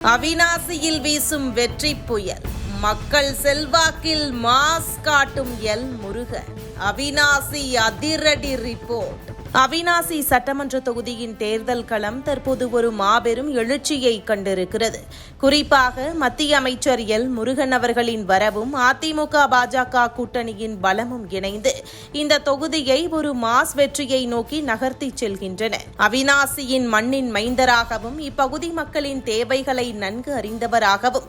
அவிநாசியில் வீசும் வெற்றி புயல், மக்கள் செல்வாக்கில் மாஸ் காட்டும் எல் முருகன். அவிநாசி அதிரடி ரிப்போர்ட். அவிநாசி சட்டமன்ற தொகுதியின் தேர்தல் களம் தற்போது ஒரு மாபெரும் எழுச்சியை கண்டிருக்கிறது. குறிப்பாக மத்திய அமைச்சர் எல் முருகன் அவர்களின் வரவும் அதிமுக பாஜக கூட்டணியின் பலமும் இணைந்து இந்த தொகுதியை ஒரு மாஸ் வெற்றியை நோக்கி நகர்த்தி செல்கின்றன. அவிநாசியின் மண்ணின் மைந்தராகவும் இப்பகுதி மக்களின் தேவைகளை நன்கு அறிந்தவராகவும்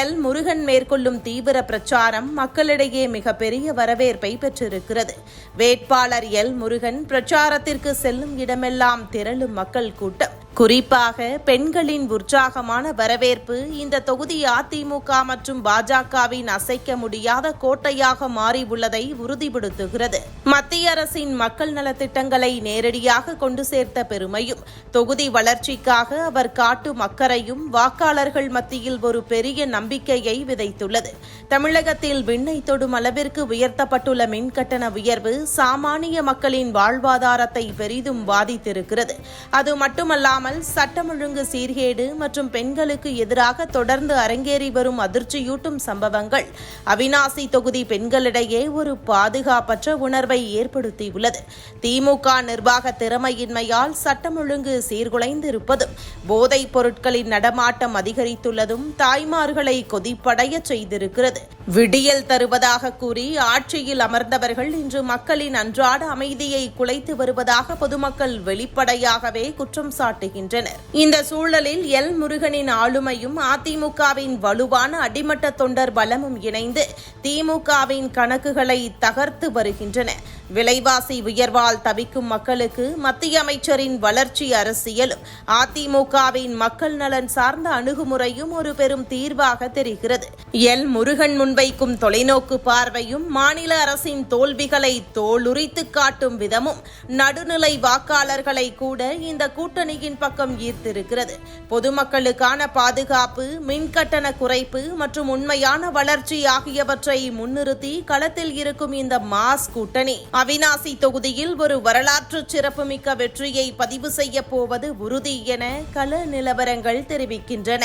எல் முருகன் மேற்கொள்ளும் தீவிர பிரச்சாரம் மக்களிடையே மிகப்பெரிய வரவேற்பை பெற்றிருக்கிறது. வேட்பாளர் எல் முருகன் பிரச்சாரத்திற்கு செல்லும் இடமெல்லாம் திரளும் மக்கள் கூட்டம், குறிப்பாக பெண்களின் உற்சாகமான வரவேற்பு இந்த தொகுதி அதிமுக மற்றும் பாஜகவின் அசைக்க முடியாத கோட்டையாக மாறி உள்ளதை உறுதிப்படுத்துகிறது. மத்திய அரசின் மக்கள் நலத்திட்டங்களை நேரடியாக கொண்டு சேர்த்த பெருமையும் தொகுதி வளர்ச்சிக்காக அவர் காட்டும் அக்கறையும் வாக்காளர்கள் மத்தியில் ஒரு பெரிய நம்பிக்கையை விதைத்துள்ளது. தமிழகத்தில் விண்ணை தொடும் அளவிற்கு உயர்த்தப்பட்டுள்ள மின்கட்டண உயர்வு சாமானிய மக்களின் வாழ்வாதாரத்தை பெரிதும் பாதித்திருக்கிறது. அது மட்டுமல்லாமல் சட்டம் ஒழுங்கு சீர்கேடு மற்றும் பெண்களுக்கு எதிராக தொடர்ந்து அரங்கேறி வரும் அதிர்ச்சியூட்டும் சம்பவங்கள் அவிநாசி தொகுதி பெண்களிடையே ஒரு பாதுகாப்பற்ற உணர்வை ஏற்படுத்தியுள்ளது. திமுக நிர்வாக திறமையின்மையால் சட்டம் ஒழுங்கு சீர்குலைந்திருப்பதும் போதைப் பொருட்களின் நடமாட்டம் அதிகரித்துள்ளதும் தாய்மார்களை கொதிப்படைய செய்திருக்கிறது. விடியல் தருவதாக கூறி ஆட்சியில் அமர்ந்தவர்கள் இன்று மக்களின் அன்றாட அமைதியை குலைத்து வருவதாக பொதுமக்கள் வெளிப்படையாகவே குற்றம் சாட்டுகின்றனர். இந்த சூழலில் எல் முருகனின் ஆளுமையும் அதிமுகவின் வலுவான அடிமட்ட தொண்டர் பலமும் இணைந்து திமுகவின் கணக்குகளை தகர்த்து வருகின்றன. விலைவாசி உயர்வால் தவிக்கும் மக்களுக்கு மத்திய அமைச்சரின் வளர்ச்சி அரசியலும் அதிமுகவின் மக்கள் நலன் சார்ந்த அணுகுமுறையும் ஒரு பெரும் தீர்வாக தெரிகிறது. எல் முருகன் முன்வைக்கும் தொலைநோக்கு பார்வையும் மாநில அரசின் தோல்விகளை தோலுரித்து காட்டும் விதமும் நடுநிலை வாக்காளர்களை கூட இந்த கூட்டணியின் பக்கம் ஈர்த்திருக்கிறது. பொதுமக்களுக்கான பாதுகாப்பு, மின்கட்டண குறைப்பு மற்றும் உண்மையான வளர்ச்சி ஆகியவற்றை முன்னிறுத்தி களத்தில் இருக்கும் இந்த மாஸ் கூட்டணி அவிநாசி தொகுதியில் ஒரு வரலாற்று சிறப்புமிக்க வெற்றியை பதிவு செய்ய போவது உறுதி என கள நிலவரங்கள் தெரிவிக்கின்றன.